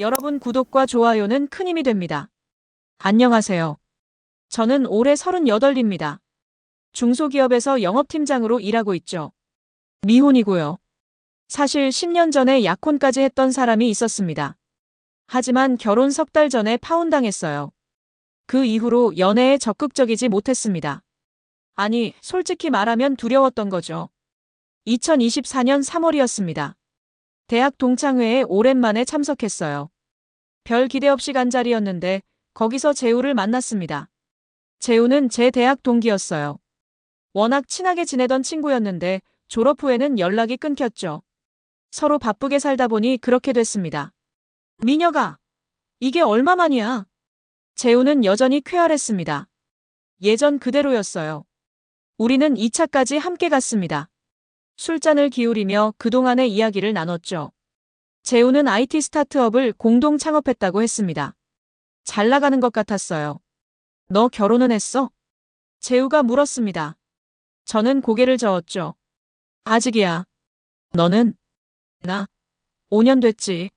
여러분 구독과 좋아요는 큰 힘이 됩니다. 안녕하세요. 저는 올해 38입니다. 중소기업에서 영업팀장으로 일하고 있죠. 미혼이고요. 사실 10년 전에 약혼까지 했던 사람이 있었습니다. 하지만 결혼 석 달 전에 파혼당했어요. 그 이후로 연애에 적극적이지 못했습니다. 아니, 솔직히 말하면 두려웠던 거죠. 2024년 3월이었습니다. 대학 동창회에 오랜만에 참석했어요. 별 기대 없이 간 자리였는데 거기서 재우를 만났습니다. 재우는 제 대학 동기였어요. 워낙 친하게 지내던 친구였는데 졸업 후에는 연락이 끊겼죠. 서로 바쁘게 살다 보니 그렇게 됐습니다. 미녀가, 이게 얼마만이야? 재우는 여전히 쾌활했습니다. 예전 그대로였어요. 우리는 2차까지 함께 갔습니다. 술잔을 기울이며 그동안의 이야기를 나눴죠. 재우는 IT 스타트업을 공동 창업했다고 했습니다. 잘 나가는 것 같았어요. 너 결혼은 했어? 재우가 물었습니다. 저는 고개를 저었죠. 아직이야. 너는? 나? 5년 됐지.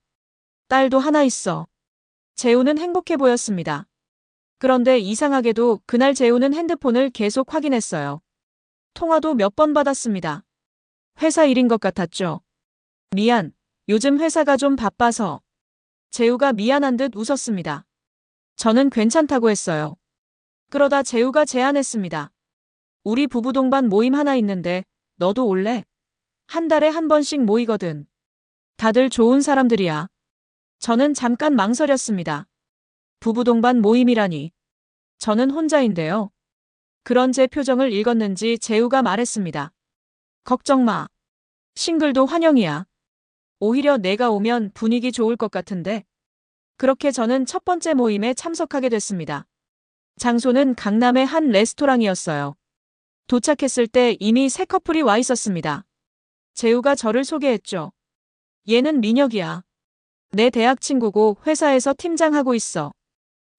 딸도 하나 있어. 재우는 행복해 보였습니다. 그런데 이상하게도 그날 재우는 핸드폰을 계속 확인했어요. 통화도 몇 번 받았습니다. 회사 일인 것 같았죠. 미안. 요즘 회사가 좀 바빠서. 재우가 미안한 듯 웃었습니다. 저는 괜찮다고 했어요. 그러다 재우가 제안했습니다. 우리 부부 동반 모임 하나 있는데 너도 올래? 한 달에 한 번씩 모이거든. 다들 좋은 사람들이야. 저는 잠깐 망설였습니다. 부부 동반 모임이라니. 저는 혼자인데요. 그런 제 표정을 읽었는지 재우가 말했습니다. 걱정 마. 싱글도 환영이야. 오히려 내가 오면 분위기 좋을 것 같은데. 그렇게 저는 첫 번째 모임에 참석하게 됐습니다. 장소는 강남의 한 레스토랑이었어요. 도착했을 때 이미 세 커플이 와 있었습니다. 재우가 저를 소개했죠. 얘는 민혁이야. 내 대학 친구고 회사에서 팀장하고 있어.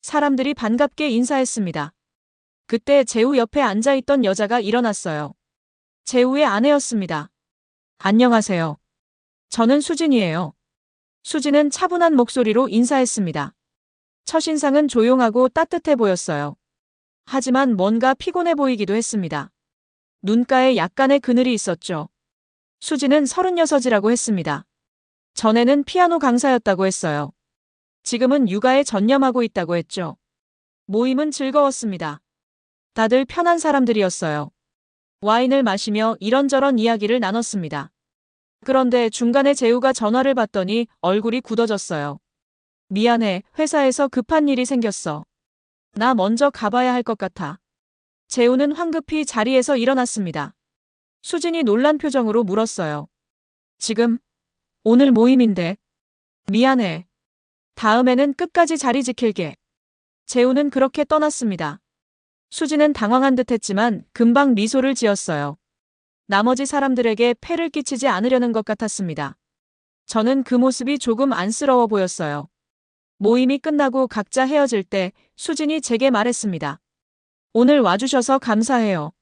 사람들이 반갑게 인사했습니다. 그때 재우 옆에 앉아있던 여자가 일어났어요. 재우의 아내였습니다. 안녕하세요. 저는 수진이에요. 수진은 차분한 목소리로 인사했습니다. 첫인상은 조용하고 따뜻해 보였어요. 하지만 뭔가 피곤해 보이기도 했습니다. 눈가에 약간의 그늘이 있었죠. 수진은 36이라고 했습니다. 전에는 피아노 강사였다고 했어요. 지금은 육아에 전념하고 있다고 했죠. 모임은 즐거웠습니다. 다들 편한 사람들이었어요. 와인을 마시며 이런저런 이야기를 나눴습니다. 그런데 중간에 재우가 전화를 받더니 얼굴이 굳어졌어요. 미안해, 회사에서 급한 일이 생겼어. 나 먼저 가봐야 할 것 같아. 재우는 황급히 자리에서 일어났습니다. 수진이 놀란 표정으로 물었어요. 지금? 오늘 모임인데. 미안해. 다음에는 끝까지 자리 지킬게. 재우는 그렇게 떠났습니다. 수진은 당황한 듯 했지만 금방 미소를 지었어요. 나머지 사람들에게 폐를 끼치지 않으려는 것 같았습니다. 저는 그 모습이 조금 안쓰러워 보였어요. 모임이 끝나고 각자 헤어질 때 수진이 제게 말했습니다. 오늘 와주셔서 감사해요.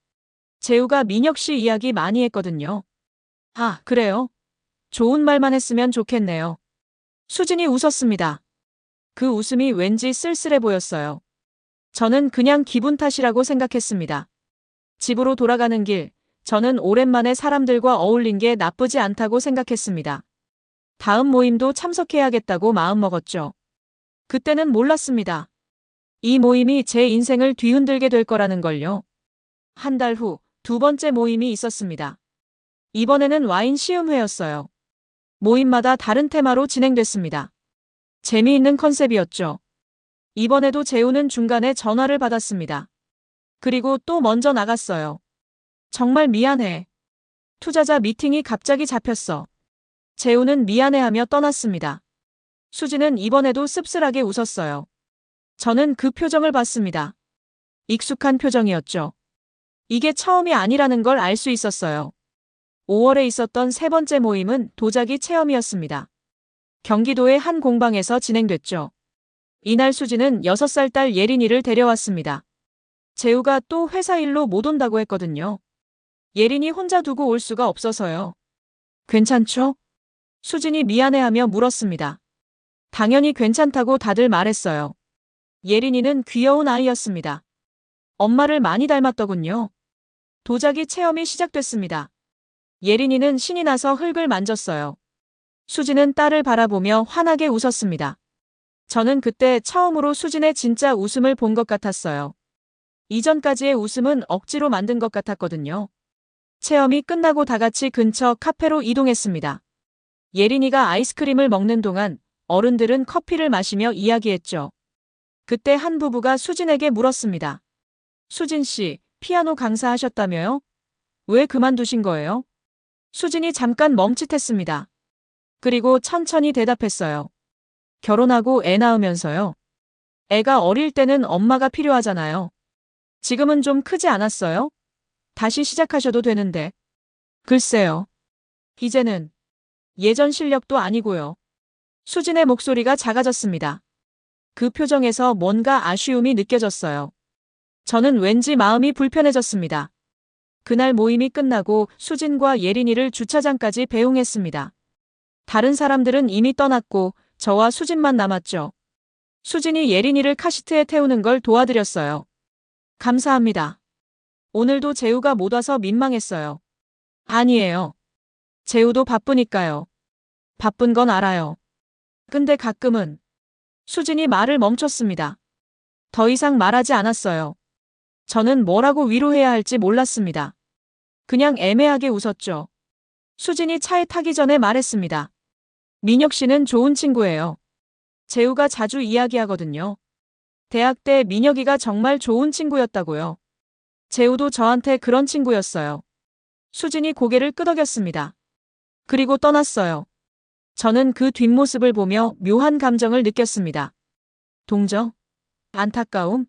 재우가 민혁 씨 이야기 많이 했거든요. 아, 그래요? 좋은 말만 했으면 좋겠네요. 수진이 웃었습니다. 그 웃음이 왠지 쓸쓸해 보였어요. 저는 그냥 기분 탓이라고 생각했습니다. 집으로 돌아가는 길, 저는 오랜만에 사람들과 어울린 게 나쁘지 않다고 생각했습니다. 다음 모임도 참석해야겠다고 마음먹었죠. 그때는 몰랐습니다. 이 모임이 제 인생을 뒤흔들게 될 거라는 걸요. 한 달 후 두 번째 모임이 있었습니다. 이번에는 와인 시음회였어요. 모임마다 다른 테마로 진행됐습니다. 재미있는 컨셉이었죠. 이번에도 재우는 중간에 전화를 받았습니다. 그리고 또 먼저 나갔어요. 정말 미안해. 투자자 미팅이 갑자기 잡혔어. 재우는 미안해하며 떠났습니다. 수지는 이번에도 씁쓸하게 웃었어요. 저는 그 표정을 봤습니다. 익숙한 표정이었죠. 이게 처음이 아니라는 걸 알 수 있었어요. 5월에 있었던 세 번째 모임은 도자기 체험이었습니다. 경기도의 한 공방에서 진행됐죠. 이날 수지는 6살 딸 예린이를 데려왔습니다. 재우가 또 회사 일로 못 온다고 했거든요. 예린이 혼자 두고 올 수가 없어서요. 괜찮죠? 수진이 미안해하며 물었습니다. 당연히 괜찮다고 다들 말했어요. 예린이는 귀여운 아이였습니다. 엄마를 많이 닮았더군요. 도자기 체험이 시작됐습니다. 예린이는 신이 나서 흙을 만졌어요. 수진은 딸을 바라보며 환하게 웃었습니다. 저는 그때 처음으로 수진의 진짜 웃음을 본 것 같았어요. 이전까지의 웃음은 억지로 만든 것 같았거든요. 체험이 끝나고 다 같이 근처 카페로 이동했습니다. 예린이가 아이스크림을 먹는 동안 어른들은 커피를 마시며 이야기했죠. 그때 한 부부가 수진에게 물었습니다. 수진 씨, 피아노 강사하셨다며요? 왜 그만두신 거예요? 수진이 잠깐 멈칫했습니다. 그리고 천천히 대답했어요. 결혼하고 애 낳으면서요. 애가 어릴 때는 엄마가 필요하잖아요. 지금은 좀 크지 않았어요? 다시 시작하셔도 되는데. 글쎄요. 이제는 예전 실력도 아니고요. 수진의 목소리가 작아졌습니다. 그 표정에서 뭔가 아쉬움이 느껴졌어요. 저는 왠지 마음이 불편해졌습니다. 그날 모임이 끝나고 수진과 예린이를 주차장까지 배웅했습니다. 다른 사람들은 이미 떠났고 저와 수진만 남았죠. 수진이 예린이를 카시트에 태우는 걸 도와드렸어요. 감사합니다. 오늘도 재우가 못 와서 민망했어요. 아니에요. 재우도 바쁘니까요. 바쁜 건 알아요. 근데 가끔은 수진이 말을 멈췄습니다. 더 이상 말하지 않았어요. 저는 뭐라고 위로해야 할지 몰랐습니다. 그냥 애매하게 웃었죠. 수진이 차에 타기 전에 말했습니다. 민혁 씨는 좋은 친구예요. 재우가 자주 이야기하거든요. 대학 때 민혁이가 정말 좋은 친구였다고요. 재우도 저한테 그런 친구였어요. 수진이 고개를 끄덕였습니다. 그리고 떠났어요. 저는 그 뒷모습을 보며 묘한 감정을 느꼈습니다. 동정? 안타까움?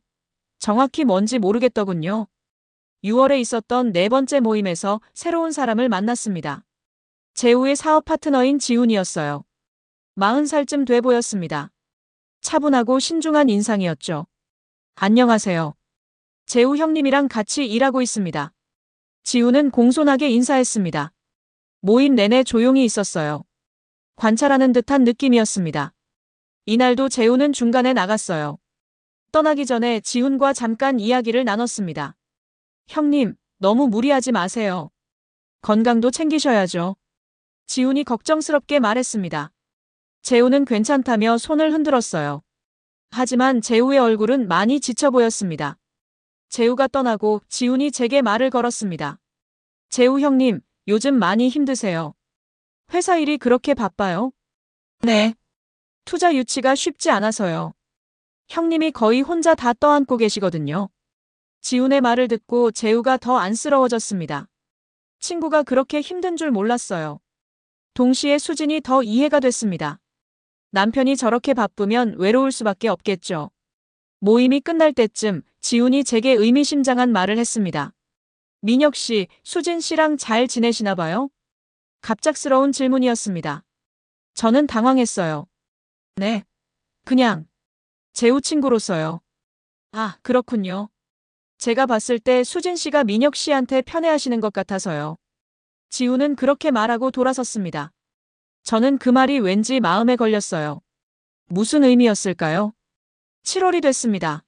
정확히 뭔지 모르겠더군요. 6월에 있었던 네 번째 모임에서 새로운 사람을 만났습니다. 재우의 사업 파트너인 지훈이었어요. 40살쯤 돼 보였습니다. 차분하고 신중한 인상이었죠. 안녕하세요. 재우 형님이랑 같이 일하고 있습니다. 지훈은 공손하게 인사했습니다. 모임 내내 조용히 있었어요. 관찰하는 듯한 느낌이었습니다. 이날도 재우는 중간에 나갔어요. 떠나기 전에 지훈과 잠깐 이야기를 나눴습니다. 형님, 너무 무리하지 마세요. 건강도 챙기셔야죠. 지훈이 걱정스럽게 말했습니다. 재우는 괜찮다며 손을 흔들었어요. 하지만 재우의 얼굴은 많이 지쳐 보였습니다. 재우가 떠나고 지훈이 제게 말을 걸었습니다. 재우 형님, 요즘 많이 힘드세요. 회사 일이 그렇게 바빠요? 네. 투자 유치가 쉽지 않아서요. 형님이 거의 혼자 다 떠안고 계시거든요. 지훈의 말을 듣고 재우가 더 안쓰러워졌습니다. 친구가 그렇게 힘든 줄 몰랐어요. 동시에 수진이 더 이해가 됐습니다. 남편이 저렇게 바쁘면 외로울 수밖에 없겠죠. 모임이 끝날 때쯤 지훈이 제게 의미심장한 말을 했습니다. 민혁 씨, 수진 씨랑 잘 지내시나 봐요? 갑작스러운 질문이었습니다. 저는 당황했어요. 네. 그냥 재우 친구로서요. 아, 그렇군요. 제가 봤을 때 수진 씨가 민혁 씨한테 편애하시는 것 같아서요. 지훈은 그렇게 말하고 돌아섰습니다. 저는 그 말이 왠지 마음에 걸렸어요. 무슨 의미였을까요? 7월이 됐습니다.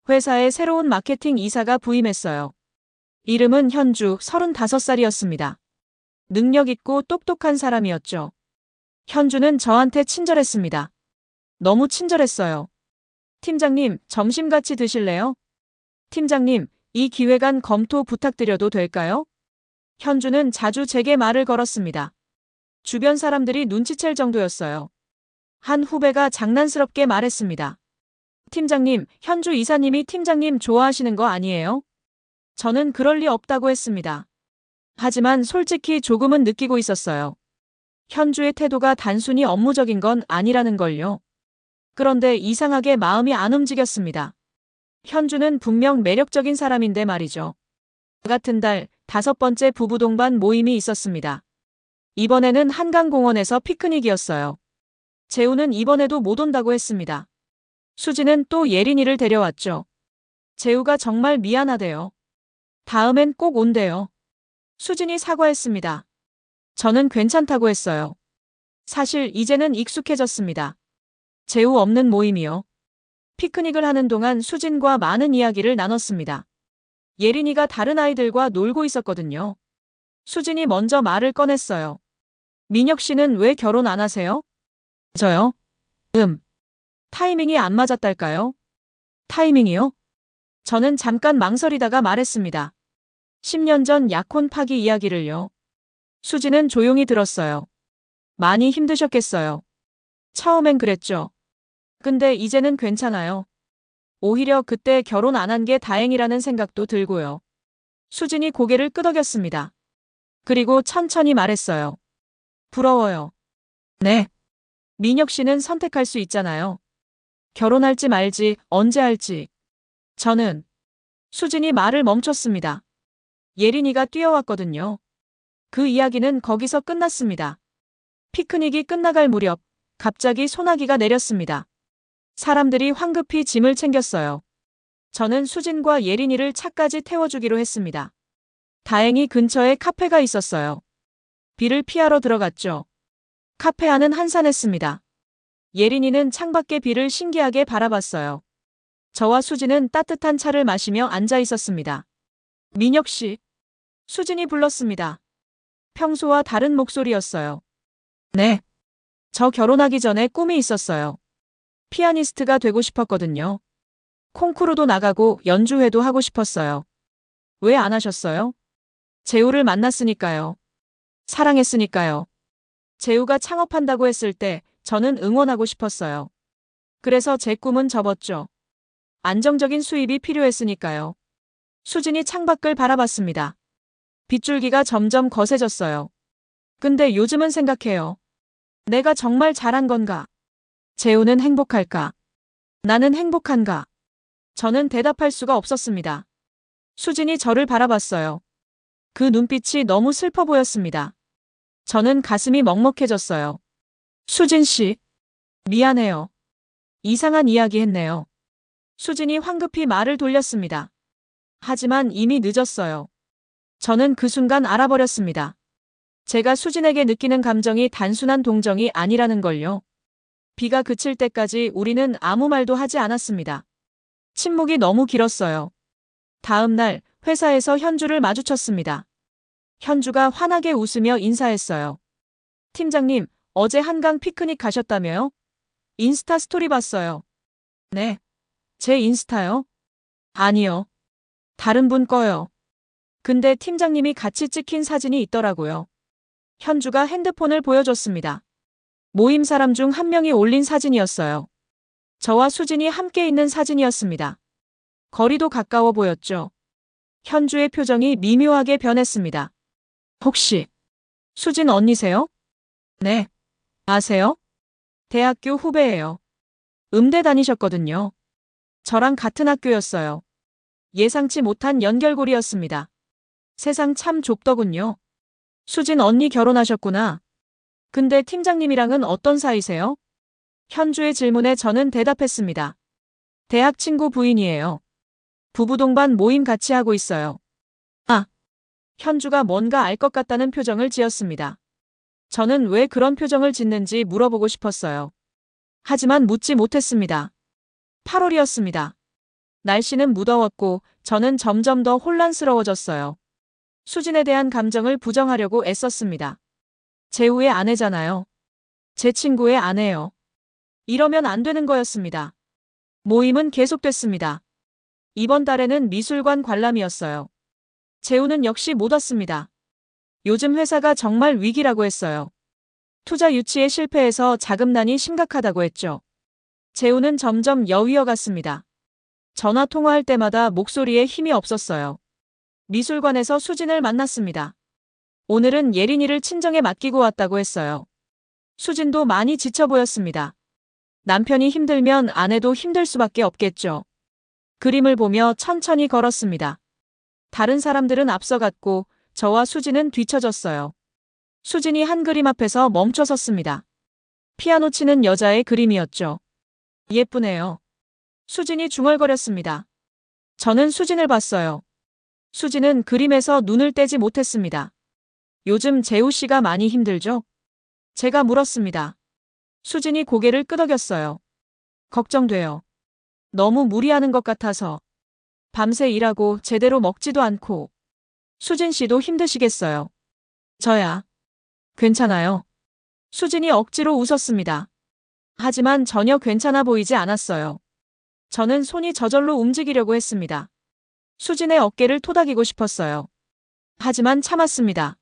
회사에 새로운 마케팅 이사가 부임했어요. 이름은 현주, 35살이었습니다. 능력 있고 똑똑한 사람이었죠. 현주는 저한테 친절했습니다. 너무 친절했어요. 팀장님, 점심 같이 드실래요? 팀장님, 이 기획안 검토 부탁드려도 될까요? 현주는 자주 제게 말을 걸었습니다. 주변 사람들이 눈치챌 정도였어요. 한 후배가 장난스럽게 말했습니다. 팀장님, 현주 이사님이 팀장님 좋아하시는 거 아니에요? 저는 그럴 리 없다고 했습니다. 하지만 솔직히 조금은 느끼고 있었어요. 현주의 태도가 단순히 업무적인 건 아니라는 걸요. 그런데 이상하게 마음이 안 움직였습니다. 현주는 분명 매력적인 사람인데 말이죠. 같은 달 5번째 부부 동반 모임이 있었습니다. 이번에는 한강공원에서 피크닉이었어요. 재우는 이번에도 못 온다고 했습니다. 수지는 또 예린이를 데려왔죠. 재우가 정말 미안하대요. 다음엔 꼭 온대요. 수진이 사과했습니다. 저는 괜찮다고 했어요. 사실 이제는 익숙해졌습니다. 제우 없는 모임이요. 피크닉을 하는 동안 수진과 많은 이야기를 나눴습니다. 예린이가 다른 아이들과 놀고 있었거든요. 수진이 먼저 말을 꺼냈어요. 민혁 씨는 왜 결혼 안 하세요? 저요? 타이밍이 안 맞았달까요? 타이밍이요? 저는 잠깐 망설이다가 말했습니다. 10년 전 약혼 파기 이야기를요. 수진은 조용히 들었어요. 많이 힘드셨겠어요. 처음엔 그랬죠. 근데 이제는 괜찮아요. 오히려 그때 결혼 안 한 게 다행이라는 생각도 들고요. 수진이 고개를 끄덕였습니다. 그리고 천천히 말했어요. 부러워요. 네. 민혁 씨는 선택할 수 있잖아요. 결혼할지 말지, 언제 할지. 저는 수진이 말을 멈췄습니다. 예린이가 뛰어왔거든요. 그 이야기는 거기서 끝났습니다. 피크닉이 끝나갈 무렵 갑자기 소나기가 내렸습니다. 사람들이 황급히 짐을 챙겼어요. 저는 수진과 예린이를 차까지 태워주기로 했습니다. 다행히 근처에 카페가 있었어요. 비를 피하러 들어갔죠. 카페 안은 한산했습니다. 예린이는 창밖의 비를 신기하게 바라봤어요. 저와 수진은 따뜻한 차를 마시며 앉아 있었습니다. 민혁 씨. 수진이 불렀습니다. 평소와 다른 목소리였어요. 네. 저 결혼하기 전에 꿈이 있었어요. 피아니스트가 되고 싶었거든요. 콩쿠르도 나가고 연주회도 하고 싶었어요. 왜 안 하셨어요? 재우를 만났으니까요. 사랑했으니까요. 재우가 창업한다고 했을 때 저는 응원하고 싶었어요. 그래서 제 꿈은 접었죠. 안정적인 수입이 필요했으니까요. 수진이 창밖을 바라봤습니다. 빗줄기가 점점 거세졌어요. 근데 요즘은 생각해요. 내가 정말 잘한 건가? 재우는 행복할까? 나는 행복한가? 저는 대답할 수가 없었습니다. 수진이 저를 바라봤어요. 그 눈빛이 너무 슬퍼 보였습니다. 저는 가슴이 먹먹해졌어요. 수진 씨, 미안해요. 이상한 이야기 했네요. 수진이 황급히 말을 돌렸습니다. 하지만 이미 늦었어요. 저는 그 순간 알아버렸습니다. 제가 수진에게 느끼는 감정이 단순한 동정이 아니라는 걸요. 비가 그칠 때까지 우리는 아무 말도 하지 않았습니다. 침묵이 너무 길었어요. 다음 날 회사에서 현주를 마주쳤습니다. 현주가 환하게 웃으며 인사했어요. 팀장님, 어제 한강 피크닉 가셨다며요? 인스타 스토리 봤어요. 네. 제 인스타요? 아니요. 다른 분 거요. 근데 팀장님이 같이 찍힌 사진이 있더라고요. 현주가 핸드폰을 보여줬습니다. 모임 사람 중 한 명이 올린 사진이었어요. 저와 수진이 함께 있는 사진이었습니다. 거리도 가까워 보였죠. 현주의 표정이 미묘하게 변했습니다. 혹시 수진 언니세요? 네. 아세요? 대학교 후배예요. 음대 다니셨거든요. 저랑 같은 학교였어요. 예상치 못한 연결고리였습니다. 세상 참 좁더군요. 수진 언니 결혼하셨구나. 근데 팀장님이랑은 어떤 사이세요? 현주의 질문에 저는 대답했습니다. 대학 친구 부인이에요. 부부 동반 모임 같이 하고 있어요. 아, 현주가 뭔가 알 것 같다는 표정을 지었습니다. 저는 왜 그런 표정을 짓는지 물어보고 싶었어요. 하지만 묻지 못했습니다. 8월이었습니다. 날씨는 무더웠고 저는 점점 더 혼란스러워졌어요. 수진에 대한 감정을 부정하려고 애썼습니다. 재우의 아내잖아요. 제 친구의 아내요. 이러면 안 되는 거였습니다. 모임은 계속됐습니다. 이번 달에는 미술관 관람이었어요. 재우는 역시 못 왔습니다. 요즘 회사가 정말 위기라고 했어요. 투자 유치에 실패해서 자금난이 심각하다고 했죠. 재우는 점점 여위어갔습니다. 전화 통화할 때마다 목소리에 힘이 없었어요. 미술관에서 수진을 만났습니다. 오늘은 예린이를 친정에 맡기고 왔다고 했어요. 수진도 많이 지쳐 보였습니다. 남편이 힘들면 아내도 힘들 수밖에 없겠죠. 그림을 보며 천천히 걸었습니다. 다른 사람들은 앞서갔고 저와 수진은 뒤처졌어요. 수진이 한 그림 앞에서 멈춰 섰습니다. 피아노 치는 여자의 그림이었죠. 예쁘네요. 수진이 중얼거렸습니다. 저는 수진을 봤어요. 수진은 그림에서 눈을 떼지 못했습니다. 요즘 재우 씨가 많이 힘들죠? 제가 물었습니다. 수진이 고개를 끄덕였어요. 걱정돼요. 너무 무리하는 것 같아서. 밤새 일하고 제대로 먹지도 않고. 수진 씨도 힘드시겠어요. 저야. 괜찮아요. 수진이 억지로 웃었습니다. 하지만 전혀 괜찮아 보이지 않았어요. 저는 손이 저절로 움직이려고 했습니다. 수진의 어깨를 토닥이고 싶었어요. 하지만 참았습니다.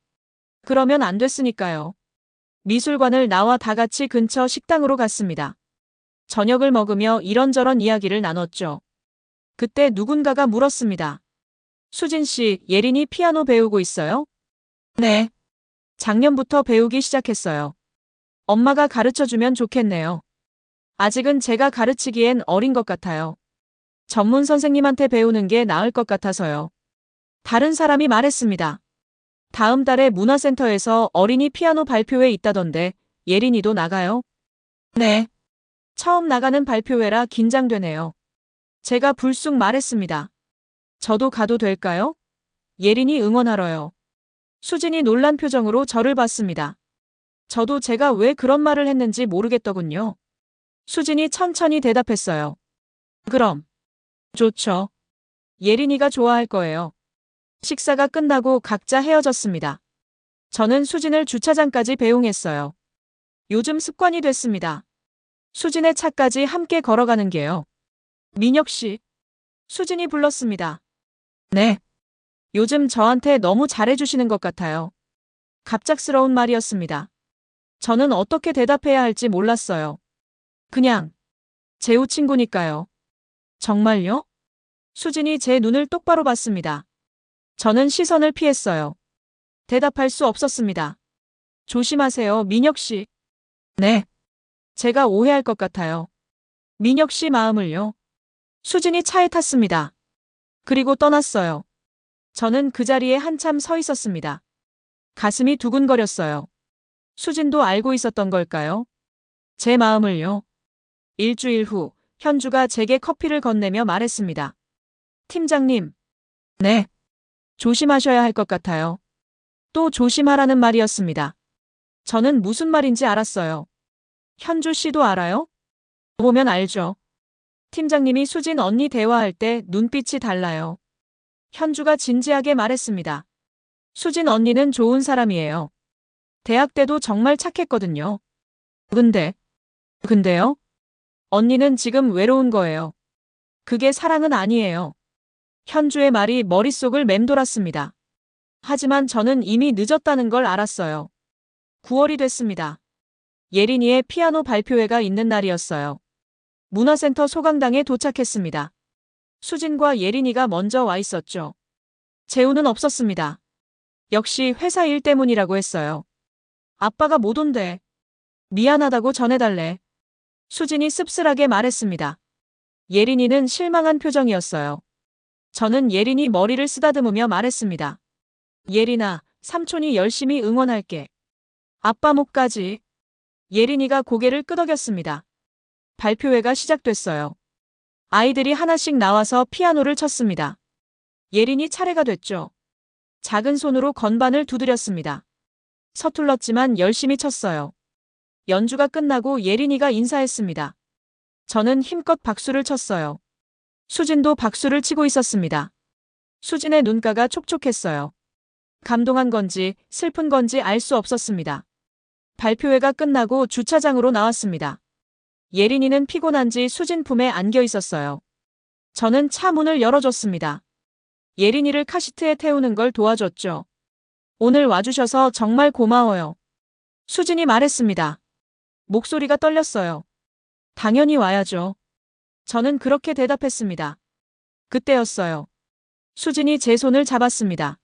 그러면 안 됐으니까요. 미술관을 나와 다 같이 근처 식당으로 갔습니다. 저녁을 먹으며 이런저런 이야기를 나눴죠. 그때 누군가가 물었습니다. 수진 씨, 예린이 피아노 배우고 있어요? 네. 작년부터 배우기 시작했어요. 엄마가 가르쳐주면 좋겠네요. 아직은 제가 가르치기엔 어린 것 같아요. 전문 선생님한테 배우는 게 나을 것 같아서요. 다른 사람이 말했습니다. 다음 달에 문화센터에서 어린이 피아노 발표회 있다던데 예린이도 나가요? 네. 처음 나가는 발표회라 긴장되네요. 제가 불쑥 말했습니다. 저도 가도 될까요? 예린이 응원하러요. 수진이 놀란 표정으로 저를 봤습니다. 저도 제가 왜 그런 말을 했는지 모르겠더군요. 수진이 천천히 대답했어요. 그럼. 좋죠. 예린이가 좋아할 거예요. 식사가 끝나고 각자 헤어졌습니다. 저는 수진을 주차장까지 배웅했어요. 요즘 습관이 됐습니다. 수진의 차까지 함께 걸어가는 게요. 민혁 씨. 수진이 불렀습니다. 네. 요즘 저한테 너무 잘해주시는 것 같아요. 갑작스러운 말이었습니다. 저는 어떻게 대답해야 할지 몰랐어요. 그냥, 재우 친구니까요. 정말요? 수진이 제 눈을 똑바로 봤습니다. 저는 시선을 피했어요. 대답할 수 없었습니다. 조심하세요, 민혁 씨. 네. 제가 오해할 것 같아요. 민혁 씨 마음을요. 수진이 차에 탔습니다. 그리고 떠났어요. 저는 그 자리에 한참 서 있었습니다. 가슴이 두근거렸어요. 수진도 알고 있었던 걸까요? 제 마음을요. 일주일 후, 현주가 제게 커피를 건네며 말했습니다. 팀장님. 네. 조심하셔야 할 것 같아요. 또 조심하라는 말이었습니다. 저는 무슨 말인지 알았어요. 현주 씨도 알아요? 보면 알죠. 팀장님이 수진 언니 대화할 때 눈빛이 달라요. 현주가 진지하게 말했습니다. 수진 언니는 좋은 사람이에요. 대학 때도 정말 착했거든요. 근데요? 언니는 지금 외로운 거예요. 그게 사랑은 아니에요. 현주의 말이 머릿속을 맴돌았습니다. 하지만 저는 이미 늦었다는 걸 알았어요. 9월이 됐습니다. 예린이의 피아노 발표회가 있는 날이었어요. 문화센터 소강당에 도착했습니다. 수진과 예린이가 먼저 와 있었죠. 재우는 없었습니다. 역시 회사 일 때문이라고 했어요. 아빠가 못 온대. 미안하다고 전해달래. 수진이 씁쓸하게 말했습니다. 예린이는 실망한 표정이었어요. 저는 예린이 머리를 쓰다듬으며 말했습니다. 예린아, 삼촌이 열심히 응원할게. 아빠 목까지. 예린이가 고개를 끄덕였습니다. 발표회가 시작됐어요. 아이들이 하나씩 나와서 피아노를 쳤습니다. 예린이 차례가 됐죠. 작은 손으로 건반을 두드렸습니다. 서툴렀지만 열심히 쳤어요. 연주가 끝나고 예린이가 인사했습니다. 저는 힘껏 박수를 쳤어요. 수진도 박수를 치고 있었습니다. 수진의 눈가가 촉촉했어요. 감동한 건지 슬픈 건지 알 수 없었습니다. 발표회가 끝나고 주차장으로 나왔습니다. 예린이는 피곤한지 수진 품에 안겨 있었어요. 저는 차 문을 열어줬습니다. 예린이를 카시트에 태우는 걸 도와줬죠. 오늘 와주셔서 정말 고마워요. 수진이 말했습니다. 목소리가 떨렸어요. 당연히 와야죠. 저는 그렇게 대답했습니다. 그때였어요. 수진이 제 손을 잡았습니다.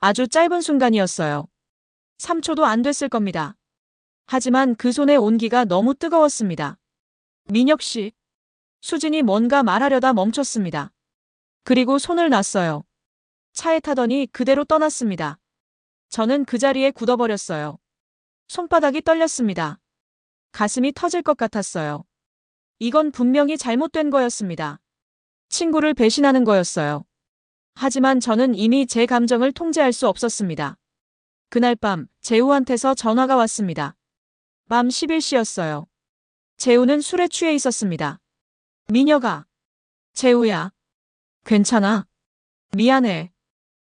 아주 짧은 순간이었어요. 3초도 안 됐을 겁니다. 하지만 그 손의 온기가 너무 뜨거웠습니다. 민혁 씨. 수진이 뭔가 말하려다 멈췄습니다. 그리고 손을 놨어요. 차에 타더니 그대로 떠났습니다. 저는 그 자리에 굳어버렸어요. 손바닥이 떨렸습니다. 가슴이 터질 것 같았어요. 이건 분명히 잘못된 거였습니다. 친구를 배신하는 거였어요. 하지만 저는 이미 제 감정을 통제할 수 없었습니다. 그날 밤 재우한테서 전화가 왔습니다. 밤 11시였어요. 재우는 술에 취해 있었습니다. 미녀가. 재우야. 괜찮아. 미안해.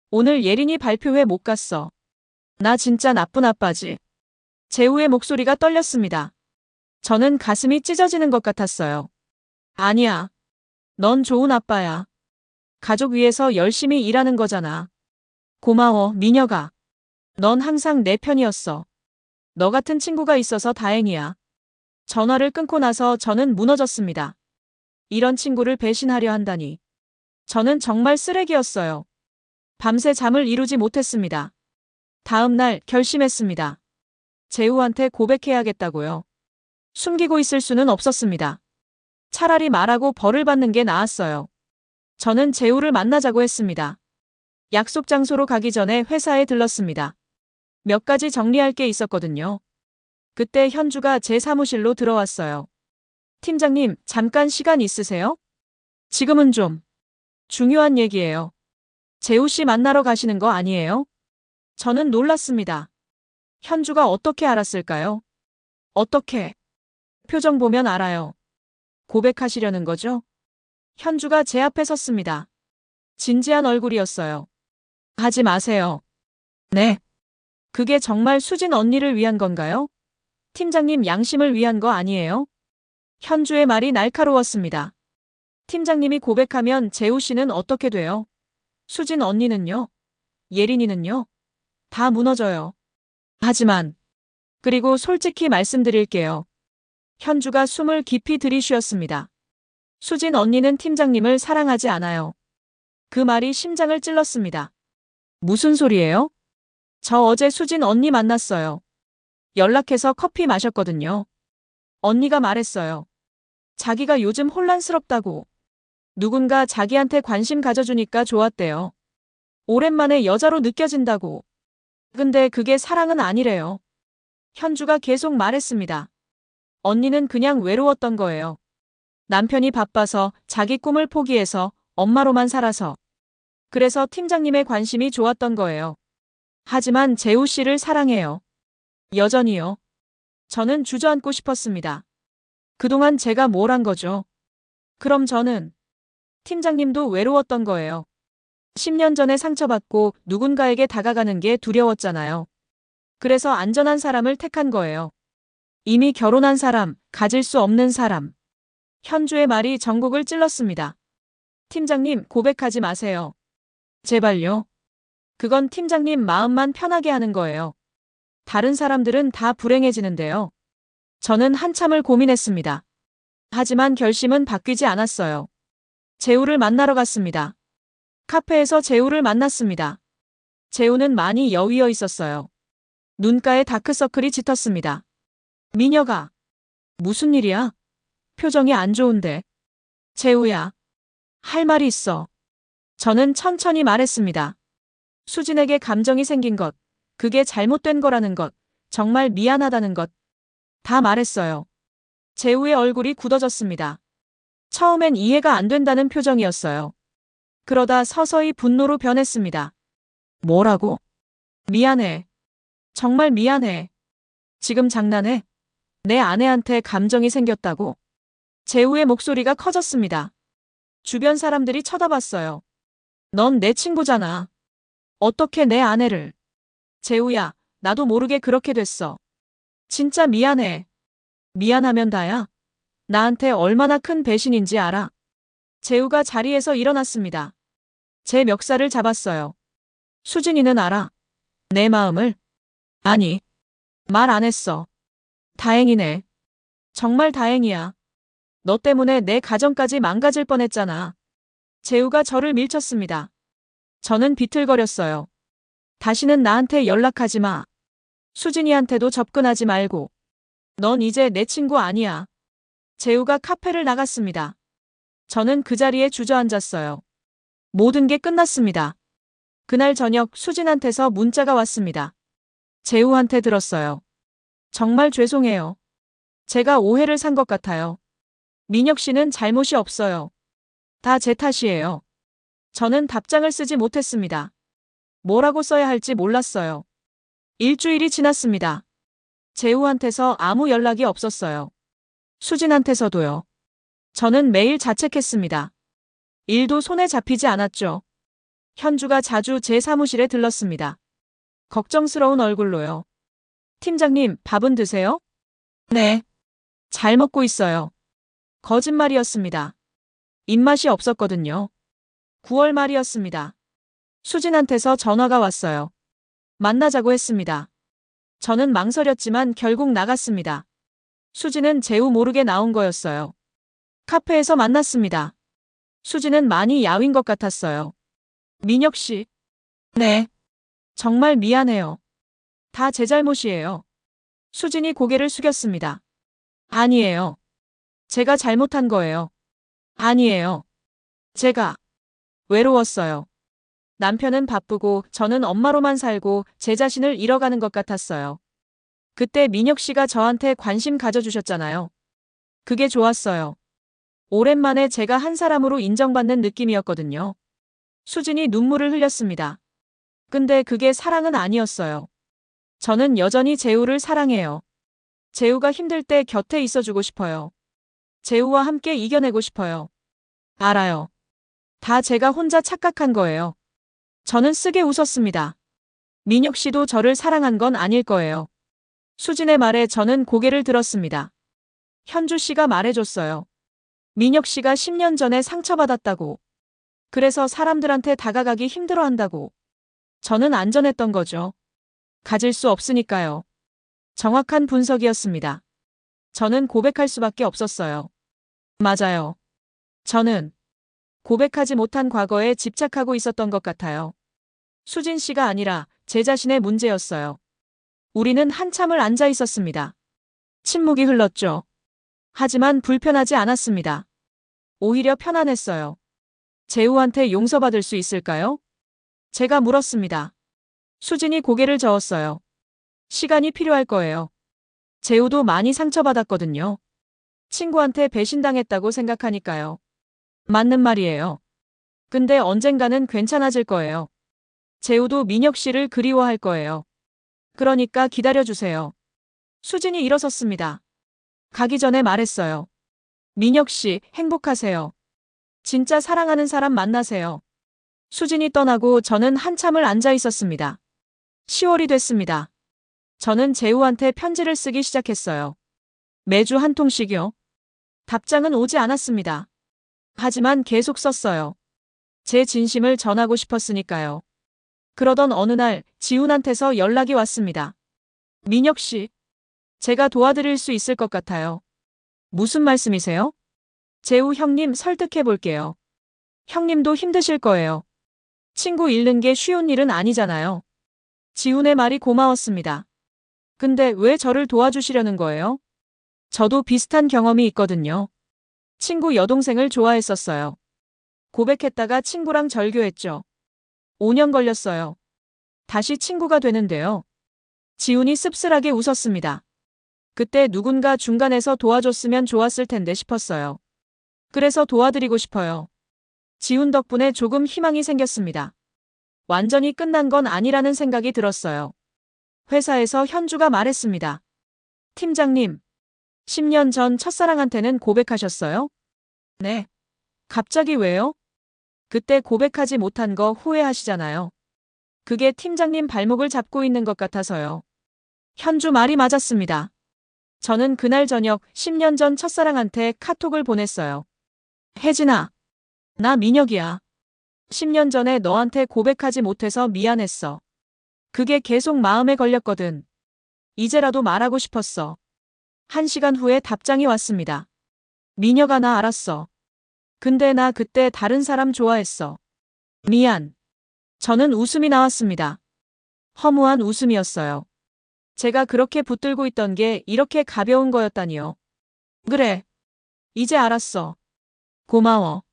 오늘 예린이 발표회 못 갔어. 나 진짜 나쁜 아빠지. 재우의 목소리가 떨렸습니다. 저는 가슴이 찢어지는 것 같았어요. 아니야. 넌 좋은 아빠야. 가족 위해서 열심히 일하는 거잖아. 고마워, 미녀가. 넌 항상 내 편이었어. 너 같은 친구가 있어서 다행이야. 전화를 끊고 나서 저는 무너졌습니다. 이런 친구를 배신하려 한다니. 저는 정말 쓰레기였어요. 밤새 잠을 이루지 못했습니다. 다음 날 결심했습니다. 재우한테 고백해야겠다고요. 숨기고 있을 수는 없었습니다. 차라리 말하고 벌을 받는 게 나았어요. 저는 재우를 만나자고 했습니다. 약속 장소로 가기 전에 회사에 들렀습니다. 몇 가지 정리할 게 있었거든요. 그때 현주가 제 사무실로 들어왔어요. 팀장님, 잠깐 시간 있으세요? 지금은 좀 중요한 얘기예요. 재우 씨 만나러 가시는 거 아니에요? 저는 놀랐습니다. 현주가 어떻게 알았을까요? 어떻게? 표정 보면 알아요. 고백하시려는 거죠? 현주가 제 앞에 섰습니다. 진지한 얼굴이었어요. 하지 마세요. 네. 그게 정말 수진 언니를 위한 건가요? 팀장님 양심을 위한 거 아니에요? 현주의 말이 날카로웠습니다. 팀장님이 고백하면 재우 씨는 어떻게 돼요? 수진 언니는요? 예린이는요? 다 무너져요. 하지만, 그리고 솔직히 말씀드릴게요. 현주가 숨을 깊이 들이쉬었습니다. 수진 언니는 팀장님을 사랑하지 않아요. 그 말이 심장을 찔렀습니다. 무슨 소리예요? 저 어제 수진 언니 만났어요. 연락해서 커피 마셨거든요. 언니가 말했어요. 자기가 요즘 혼란스럽다고. 누군가 자기한테 관심 가져주니까 좋았대요. 오랜만에 여자로 느껴진다고. 근데 그게 사랑은 아니래요. 현주가 계속 말했습니다. 언니는 그냥 외로웠던 거예요. 남편이 바빠서 자기 꿈을 포기해서 엄마로만 살아서. 그래서 팀장님의 관심이 좋았던 거예요. 하지만 재우 씨를 사랑해요. 여전히요. 저는 주저앉고 싶었습니다. 그동안 제가 뭘 한 거죠? 그럼 저는 팀장님도 외로웠던 거예요. 10년 전에 상처받고 누군가에게 다가가는 게 두려웠잖아요. 그래서 안전한 사람을 택한 거예요. 이미 결혼한 사람, 가질 수 없는 사람. 현주의 말이 전곡을 찔렀습니다. 팀장님, 고백하지 마세요. 제발요. 그건 팀장님 마음만 편하게 하는 거예요. 다른 사람들은 다 불행해지는데요. 저는 한참을 고민했습니다. 하지만 결심은 바뀌지 않았어요. 재우를 만나러 갔습니다. 카페에서 재우를 만났습니다. 재우는 많이 여위어 있었어요. 눈가에 다크서클이 짙었습니다. 미녀가. 무슨 일이야? 표정이 안 좋은데. 재우야. 할 말이 있어. 저는 천천히 말했습니다. 수진에게 감정이 생긴 것, 그게 잘못된 거라는 것, 정말 미안하다는 것. 다 말했어요. 재우의 얼굴이 굳어졌습니다. 처음엔 이해가 안 된다는 표정이었어요. 그러다 서서히 분노로 변했습니다. 뭐라고? 미안해. 정말 미안해. 지금 장난해? 내 아내한테 감정이 생겼다고? 재우의 목소리가 커졌습니다. 주변 사람들이 쳐다봤어요. 넌 내 친구잖아. 어떻게 내 아내를. 재우야, 나도 모르게 그렇게 됐어. 진짜 미안해. 미안하면 다야. 나한테 얼마나 큰 배신인지 알아. 재우가 자리에서 일어났습니다. 제 멱살을 잡았어요. 수진이는 알아. 내 마음을. 아니, 말 안 했어. 다행이네. 정말 다행이야. 너 때문에 내 가정까지 망가질 뻔했잖아. 재우가 저를 밀쳤습니다. 저는 비틀거렸어요. 다시는 나한테 연락하지 마. 수진이한테도 접근하지 말고. 넌 이제 내 친구 아니야. 재우가 카페를 나갔습니다. 저는 그 자리에 주저앉았어요. 모든 게 끝났습니다. 그날 저녁 수진한테서 문자가 왔습니다. 재우한테 들었어요. 정말 죄송해요. 제가 오해를 산 것 같아요. 민혁 씨는 잘못이 없어요. 다 제 탓이에요. 저는 답장을 쓰지 못했습니다. 뭐라고 써야 할지 몰랐어요. 일주일이 지났습니다. 재우한테서 아무 연락이 없었어요. 수진한테서도요. 저는 매일 자책했습니다. 일도 손에 잡히지 않았죠. 현주가 자주 제 사무실에 들렀습니다. 걱정스러운 얼굴로요. 팀장님, 밥은 드세요? 네. 잘 먹고 있어요. 거짓말이었습니다. 입맛이 없었거든요. 9월 말이었습니다. 수진한테서 전화가 왔어요. 만나자고 했습니다. 저는 망설였지만 결국 나갔습니다. 수진은 제우 모르게 나온 거였어요. 카페에서 만났습니다. 수진은 많이 야윈 것 같았어요. 민혁 씨. 네. 정말 미안해요. 다 제 잘못이에요. 수진이 고개를 숙였습니다. 아니에요. 제가 잘못한 거예요. 아니에요. 제가 외로웠어요. 남편은 바쁘고 저는 엄마로만 살고 제 자신을 잃어가는 것 같았어요. 그때 민혁 씨가 저한테 관심 가져주셨잖아요. 그게 좋았어요. 오랜만에 제가 한 사람으로 인정받는 느낌이었거든요. 수진이 눈물을 흘렸습니다. 근데 그게 사랑은 아니었어요. 저는 여전히 재우를 사랑해요. 재우가 힘들 때 곁에 있어주고 싶어요. 재우와 함께 이겨내고 싶어요. 알아요. 다 제가 혼자 착각한 거예요. 저는 쓰게 웃었습니다. 민혁 씨도 저를 사랑한 건 아닐 거예요. 수진의 말에 저는 고개를 들었습니다. 현주 씨가 말해줬어요. 민혁 씨가 10년 전에 상처받았다고. 그래서 사람들한테 다가가기 힘들어한다고. 저는 안전했던 거죠. 가질 수 없으니까요. 정확한 분석이었습니다. 저는 고백할 수밖에 없었어요. 맞아요. 저는 고백하지 못한 과거에 집착하고 있었던 것 같아요. 수진 씨가 아니라 제 자신의 문제였어요. 우리는 한참을 앉아 있었습니다. 침묵이 흘렀죠. 하지만 불편하지 않았습니다. 오히려 편안했어요. 재우한테 용서받을 수 있을까요? 제가 물었습니다. 수진이 고개를 저었어요. 시간이 필요할 거예요. 재우도 많이 상처받았거든요. 친구한테 배신당했다고 생각하니까요. 맞는 말이에요. 근데 언젠가는 괜찮아질 거예요. 재우도 민혁 씨를 그리워할 거예요. 그러니까 기다려주세요. 수진이 일어섰습니다. 가기 전에 말했어요. 민혁 씨, 행복하세요. 진짜 사랑하는 사람 만나세요. 수진이 떠나고 저는 한참을 앉아 있었습니다. 10월이 됐습니다. 저는 재우한테 편지를 쓰기 시작했어요. 매주 한 통씩요. 답장은 오지 않았습니다. 하지만 계속 썼어요. 제 진심을 전하고 싶었으니까요. 그러던 어느 날 지훈한테서 연락이 왔습니다. 민혁 씨, 제가 도와드릴 수 있을 것 같아요. 무슨 말씀이세요? 재우 형님 설득해 볼게요. 형님도 힘드실 거예요. 친구 잃는 게 쉬운 일은 아니잖아요. 지훈의 말이 고마웠습니다. 근데 왜 저를 도와주시려는 거예요? 저도 비슷한 경험이 있거든요. 친구 여동생을 좋아했었어요. 고백했다가 친구랑 절교했죠. 5년 걸렸어요. 다시 친구가 되는데요. 지훈이 씁쓸하게 웃었습니다. 그때 누군가 중간에서 도와줬으면 좋았을 텐데 싶었어요. 그래서 도와드리고 싶어요. 지훈 덕분에 조금 희망이 생겼습니다. 완전히 끝난 건 아니라는 생각이 들었어요. 회사에서 현주가 말했습니다. 팀장님, 10년 전 첫사랑한테는 고백하셨어요? 네. 갑자기 왜요? 그때 고백하지 못한 거 후회하시잖아요. 그게 팀장님 발목을 잡고 있는 것 같아서요. 현주 말이 맞았습니다. 저는 그날 저녁 10년 전 첫사랑한테 카톡을 보냈어요. 혜진아, 나 민혁이야. 10년 전에 너한테 고백하지 못해서 미안했어. 그게 계속 마음에 걸렸거든. 이제라도 말하고 싶었어. 1시간 후에 답장이 왔습니다. 민혁아, 나 알았어. 근데 나 그때 다른 사람 좋아했어. 미안. 저는 웃음이 나왔습니다. 허무한 웃음이었어요. 제가 그렇게 붙들고 있던 게 이렇게 가벼운 거였다니요. 그래. 이제 알았어. 고마워.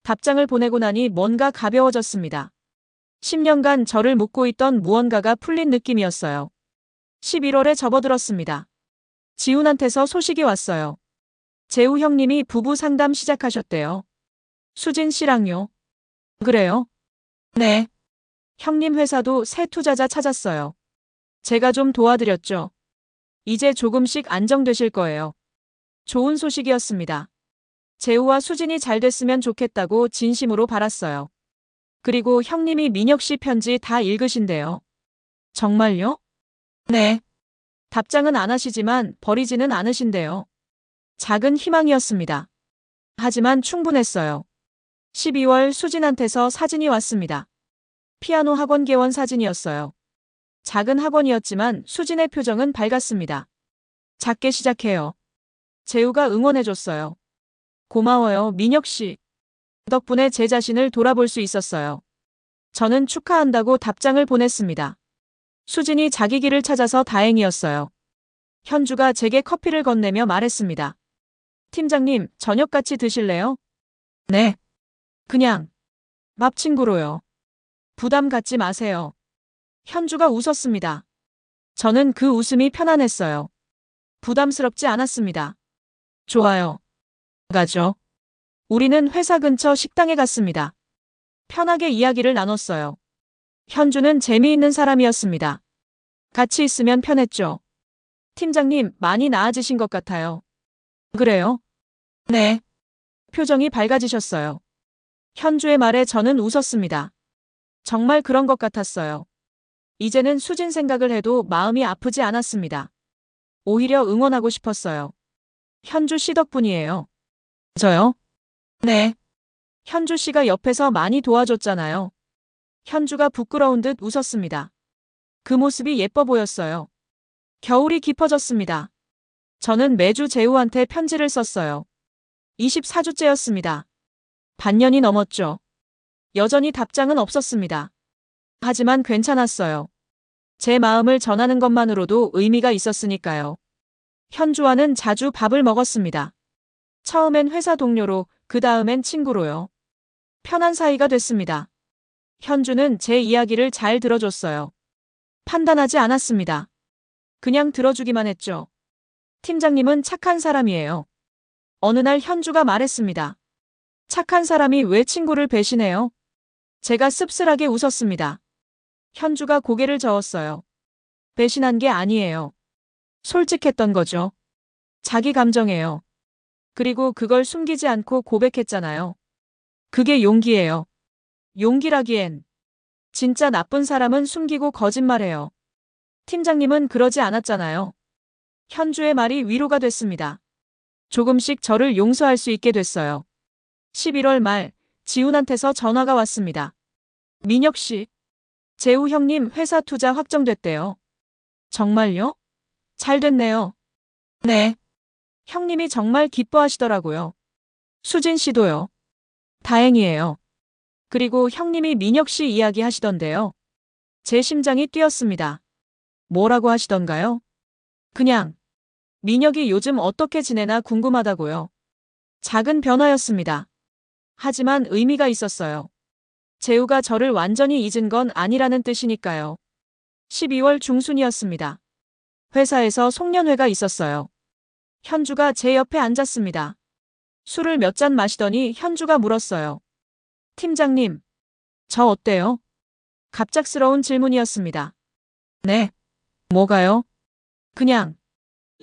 답장을 보내고 나니 뭔가 가벼워졌습니다. 10년간 저를 묶고 있던 무언가가 풀린 느낌이었어요. 11월에 접어들었습니다. 지훈한테서 소식이 왔어요. 재우 형님이 부부 상담 시작하셨대요. 수진 씨랑요. 그래요? 네. 형님 회사도 새 투자자 찾았어요. 제가 좀 도와드렸죠. 이제 조금씩 안정되실 거예요. 좋은 소식이었습니다. 재우와 수진이 잘 됐으면 좋겠다고 진심으로 바랐어요. 그리고 형님이 민혁 씨 편지 다 읽으신대요. 정말요? 네. 답장은 안 하시지만 버리지는 않으신대요. 작은 희망이었습니다. 하지만 충분했어요. 12월 수진한테서 사진이 왔습니다. 피아노 학원 개원 사진이었어요. 작은 학원이었지만 수진의 표정은 밝았습니다. 작게 시작해요. 재우가 응원해줬어요. 고마워요, 민혁 씨. 덕분에 제 자신을 돌아볼 수 있었어요. 저는 축하한다고 답장을 보냈습니다. 수진이 자기 길을 찾아서 다행이었어요. 현주가 제게 커피를 건네며 말했습니다. 팀장님, 저녁 같이 드실래요? 네. 그냥 밥 친구로요. 부담 갖지 마세요. 현주가 웃었습니다. 저는 그 웃음이 편안했어요. 부담스럽지 않았습니다. 좋아요. 가죠. 우리는 회사 근처 식당에 갔습니다. 편하게 이야기를 나눴어요. 현주는 재미있는 사람이었습니다. 같이 있으면 편했죠. 팀장님, 많이 나아지신 것 같아요. 그래요? 네. 표정이 밝아지셨어요. 현주의 말에 저는 웃었습니다. 정말 그런 것 같았어요. 이제는 수진 생각을 해도 마음이 아프지 않았습니다. 오히려 응원하고 싶었어요. 현주 씨 덕분이에요. 저요? 네. 현주 씨가 옆에서 많이 도와줬잖아요. 현주가 부끄러운 듯 웃었습니다. 그 모습이 예뻐 보였어요. 겨울이 깊어졌습니다. 저는 매주 재우한테 편지를 썼어요. 24주째였습니다. 반년이 넘었죠. 여전히 답장은 없었습니다. 하지만 괜찮았어요. 제 마음을 전하는 것만으로도 의미가 있었으니까요. 현주와는 자주 밥을 먹었습니다. 처음엔 회사 동료로, 그 다음엔 친구로요. 편한 사이가 됐습니다. 현주는 제 이야기를 잘 들어줬어요. 판단하지 않았습니다. 그냥 들어주기만 했죠. 팀장님은 착한 사람이에요. 어느 날 현주가 말했습니다. 착한 사람이 왜 친구를 배신해요? 제가 씁쓸하게 웃었습니다. 현주가 고개를 저었어요. 배신한 게 아니에요. 솔직했던 거죠. 자기 감정이에요. 그리고 그걸 숨기지 않고 고백했잖아요. 그게 용기예요. 용기라기엔 진짜 나쁜 사람은 숨기고 거짓말해요. 팀장님은 그러지 않았잖아요. 현주의 말이 위로가 됐습니다. 조금씩 저를 용서할 수 있게 됐어요. 11월 말 지훈한테서 전화가 왔습니다. 민혁 씨, 재우 형님 회사 투자 확정됐대요. 정말요? 잘 됐네요. 네. 형님이 정말 기뻐하시더라고요. 수진 씨도요. 다행이에요. 그리고 형님이 민혁 씨 이야기 하시던데요. 제 심장이 뛰었습니다. 뭐라고 하시던가요? 그냥 민혁이 요즘 어떻게 지내나 궁금하다고요. 작은 변화였습니다. 하지만 의미가 있었어요. 재우가 저를 완전히 잊은 건 아니라는 뜻이니까요. 12월 중순이었습니다. 회사에서 송년회가 있었어요. 현주가 제 옆에 앉았습니다. 술을 몇 잔 마시더니 현주가 물었어요. 팀장님, 저 어때요? 갑작스러운 질문이었습니다. 네. 뭐가요? 그냥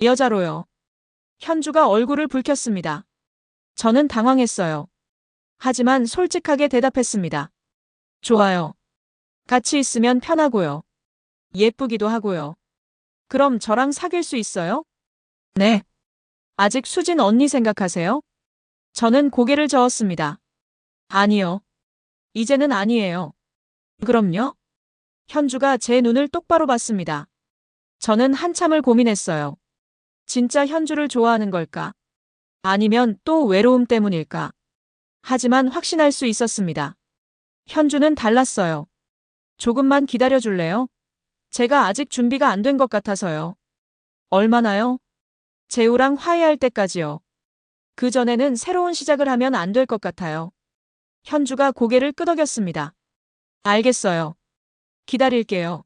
여자로요. 현주가 얼굴을 붉혔습니다. 저는 당황했어요. 하지만 솔직하게 대답했습니다. 좋아요. 같이 있으면 편하고요. 예쁘기도 하고요. 그럼 저랑 사귈 수 있어요? 네. 아직 수진 언니 생각하세요? 저는 고개를 저었습니다. 아니요. 이제는 아니에요. 그럼요? 현주가 제 눈을 똑바로 봤습니다. 저는 한참을 고민했어요. 진짜 현주를 좋아하는 걸까? 아니면 또 외로움 때문일까? 하지만 확신할 수 있었습니다. 현주는 달랐어요. 조금만 기다려줄래요? 제가 아직 준비가 안 된 것 같아서요. 얼마나요? 재우랑 화해할 때까지요. 그 전에는 새로운 시작을 하면 안 될 것 같아요. 현주가 고개를 끄덕였습니다. 알겠어요. 기다릴게요.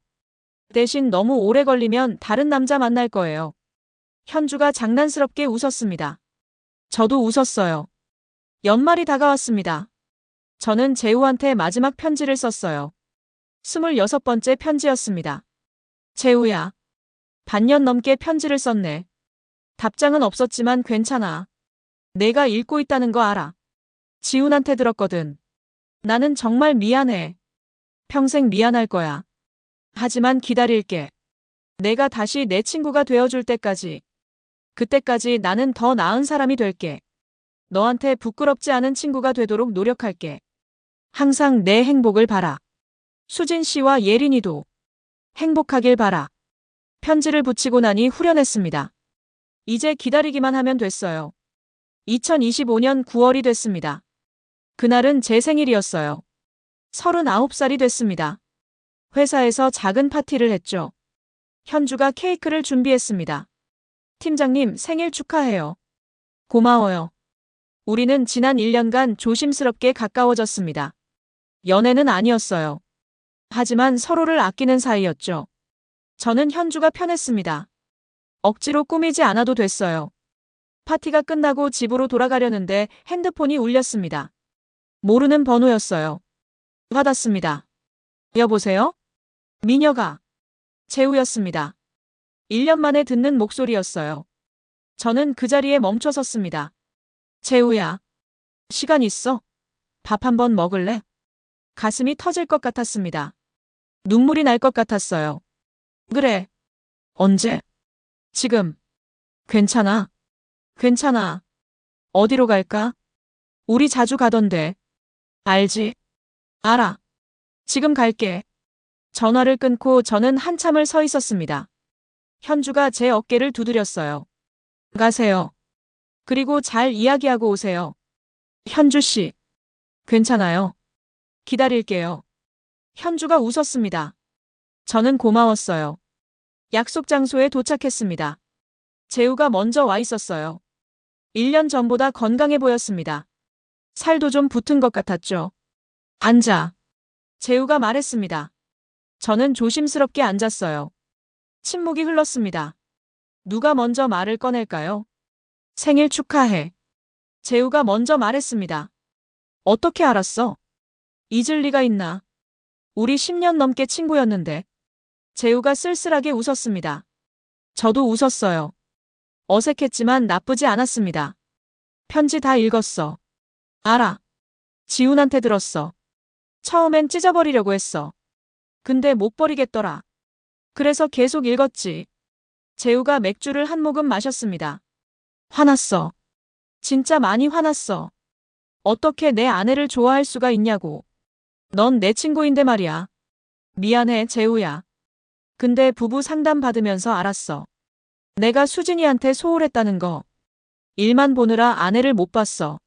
대신 너무 오래 걸리면 다른 남자 만날 거예요. 현주가 장난스럽게 웃었습니다. 저도 웃었어요. 연말이 다가왔습니다. 저는 재우한테 마지막 편지를 썼어요. 26번째 편지였습니다. 재우야. 반년 넘게 편지를 썼네. 답장은 없었지만 괜찮아. 내가 읽고 있다는 거 알아. 지훈한테 들었거든. 나는 정말 미안해. 평생 미안할 거야. 하지만 기다릴게. 내가 다시 내 친구가 되어줄 때까지. 그때까지 나는 더 나은 사람이 될게. 너한테 부끄럽지 않은 친구가 되도록 노력할게. 항상 내 행복을 바라. 수진 씨와 예린이도 행복하길 바라. 편지를 붙이고 나니 후련했습니다. 이제 기다리기만 하면 됐어요. 2025년 9월이 됐습니다. 그날은 제 생일이었어요. 39살이 됐습니다. 회사에서 작은 파티를 했죠. 현주가 케이크를 준비했습니다. 팀장님, 생일 축하해요. 고마워요. 우리는 지난 1년간 조심스럽게 가까워졌습니다. 연애는 아니었어요. 하지만 서로를 아끼는 사이였죠. 저는 현주가 편했습니다. 억지로 꾸미지 않아도 됐어요. 파티가 끝나고 집으로 돌아가려는데 핸드폰이 울렸습니다. 모르는 번호였어요. 받았습니다. 여보세요? 미녀가. 재우였습니다. 1년 만에 듣는 목소리였어요. 저는 그 자리에 멈춰 섰습니다. 재우야. 시간 있어? 밥 한번 먹을래? 가슴이 터질 것 같았습니다. 눈물이 날 것 같았어요. 그래. 언제? 지금. 괜찮아. 괜찮아. 어디로 갈까? 우리 자주 가던데. 알지? 알아. 지금 갈게. 전화를 끊고 저는 한참을 서 있었습니다. 현주가 제 어깨를 두드렸어요. 가세요. 그리고 잘 이야기하고 오세요. 현주 씨. 괜찮아요. 기다릴게요. 현주가 웃었습니다. 저는 고마웠어요. 약속 장소에 도착했습니다. 재우가 먼저 와 있었어요. 1년 전보다 건강해 보였습니다. 살도 좀 붙은 것 같았죠. 앉아. 재우가 말했습니다. 저는 조심스럽게 앉았어요. 침묵이 흘렀습니다. 누가 먼저 말을 꺼낼까요? 생일 축하해. 재우가 먼저 말했습니다. 어떻게 알았어? 잊을 리가 있나? 우리 10년 넘게 친구였는데. 재우가 쓸쓸하게 웃었습니다. 저도 웃었어요. 어색했지만 나쁘지 않았습니다. 편지 다 읽었어. 알아. 지훈한테 들었어. 처음엔 찢어버리려고 했어. 근데 못 버리겠더라. 그래서 계속 읽었지. 재우가 맥주를 한 모금 마셨습니다. 화났어. 진짜 많이 화났어. 어떻게 내 아내를 좋아할 수가 있냐고. 넌 내 친구인데 말이야. 미안해, 재우야. 근데 부부 상담 받으면서 알았어. 내가 수진이한테 소홀했다는 거. 일만 보느라 아내를 못 봤어.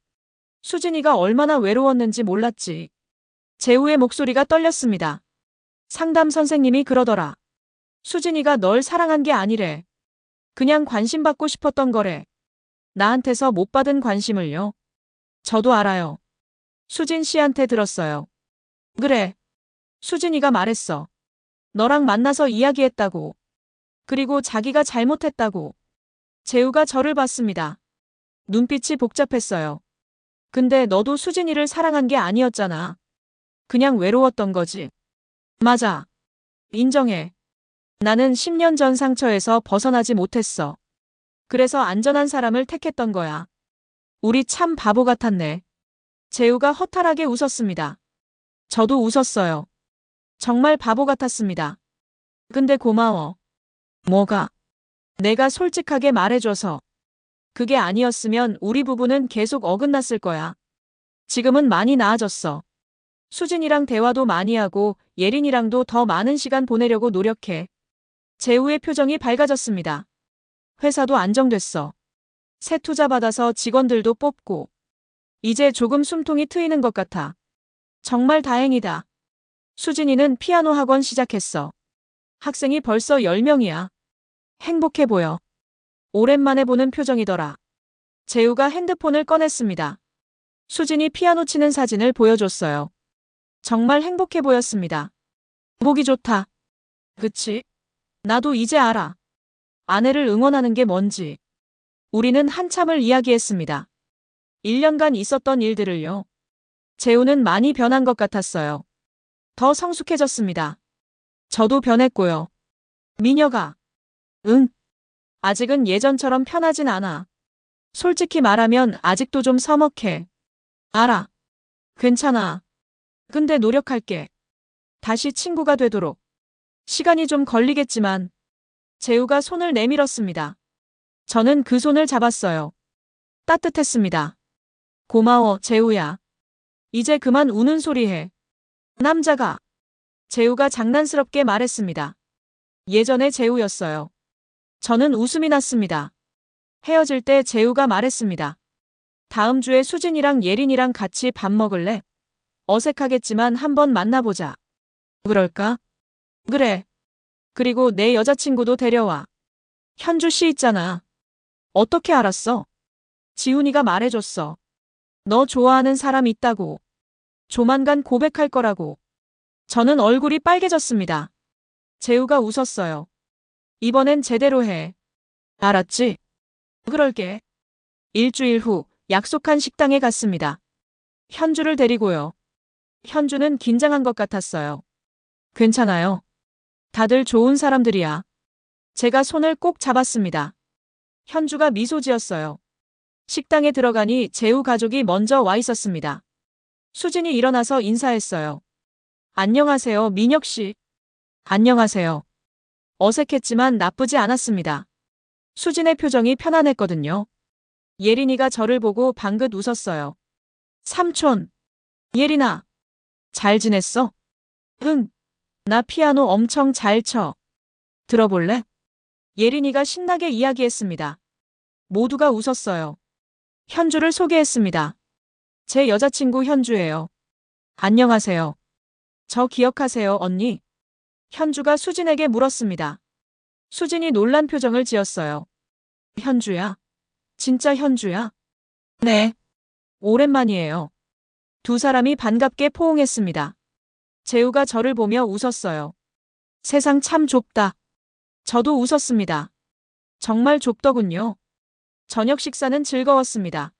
수진이가 얼마나 외로웠는지 몰랐지. 재우의 목소리가 떨렸습니다. 상담 선생님이 그러더라. 수진이가 널 사랑한 게 아니래. 그냥 관심 받고 싶었던 거래. 나한테서 못 받은 관심을요. 저도 알아요. 수진 씨한테 들었어요. 그래. 수진이가 말했어. 너랑 만나서 이야기했다고. 그리고 자기가 잘못했다고. 재우가 저를 봤습니다. 눈빛이 복잡했어요. 근데 너도 수진이를 사랑한 게 아니었잖아. 그냥 외로웠던 거지. 맞아. 인정해. 나는 10년 전 상처에서 벗어나지 못했어. 그래서 안전한 사람을 택했던 거야. 우리 참 바보 같았네. 재우가 허탈하게 웃었습니다. 저도 웃었어요. 정말 바보 같았습니다. 근데 고마워. 뭐가? 내가 솔직하게 말해줘서. 그게 아니었으면 우리 부부는 계속 어긋났을 거야. 지금은 많이 나아졌어. 수진이랑 대화도 많이 하고 예린이랑도 더 많은 시간 보내려고 노력해. 재우의 표정이 밝아졌습니다. 회사도 안정됐어. 새 투자 받아서 직원들도 뽑고. 이제 조금 숨통이 트이는 것 같아. 정말 다행이다. 수진이는 피아노 학원 시작했어. 학생이 벌써 10명이야. 행복해 보여. 오랜만에 보는 표정이더라. 재우가 핸드폰을 꺼냈습니다. 수진이 피아노 치는 사진을 보여줬어요. 정말 행복해 보였습니다. 보기 좋다. 그치? 나도 이제 알아. 아내를 응원하는 게 뭔지. 우리는 한참을 이야기했습니다. 1년간 있었던 일들을요. 재우는 많이 변한 것 같았어요. 더 성숙해졌습니다. 저도 변했고요. 미녀가. 응. 아직은 예전처럼 편하진 않아. 솔직히 말하면 아직도 좀 서먹해. 알아. 괜찮아. 근데 노력할게. 다시 친구가 되도록. 시간이 좀 걸리겠지만. 재우가 손을 내밀었습니다. 저는 그 손을 잡았어요. 따뜻했습니다. 고마워, 재우야. 이제 그만 우는 소리 해. 남자가. 재우가 장난스럽게 말했습니다. 예전의 재우였어요. 저는 웃음이 났습니다. 헤어질 때 재우가 말했습니다. 다음 주에 수진이랑 예린이랑 같이 밥 먹을래? 어색하겠지만 한번 만나보자. 그럴까? 그래. 그리고 내 여자친구도 데려와. 현주 씨 있잖아. 어떻게 알았어? 지훈이가 말해줬어. 너 좋아하는 사람 있다고. 조만간 고백할 거라고. 저는 얼굴이 빨개졌습니다. 재우가 웃었어요. 이번엔 제대로 해. 알았지? 그럴게. 일주일 후 약속한 식당에 갔습니다. 현주를 데리고요. 현주는 긴장한 것 같았어요. 괜찮아요. 다들 좋은 사람들이야. 제가 손을 꼭 잡았습니다. 현주가 미소 지었어요. 식당에 들어가니 재우 가족이 먼저 와 있었습니다. 수진이 일어나서 인사했어요. 안녕하세요, 민혁 씨. 안녕하세요. 어색했지만 나쁘지 않았습니다. 수진의 표정이 편안했거든요. 예린이가 저를 보고 방긋 웃었어요. 삼촌. 예린아. 잘 지냈어? 응. 나 피아노 엄청 잘 쳐. 들어볼래? 예린이가 신나게 이야기했습니다. 모두가 웃었어요. 현주를 소개했습니다. 제 여자친구 현주예요. 안녕하세요. 저 기억하세요, 언니? 현주가 수진에게 물었습니다. 수진이 놀란 표정을 지었어요. 현주야? 진짜 현주야? 네. 오랜만이에요. 두 사람이 반갑게 포옹했습니다. 재우가 저를 보며 웃었어요. 세상 참 좁다. 저도 웃었습니다. 정말 좁더군요. 저녁 식사는 즐거웠습니다.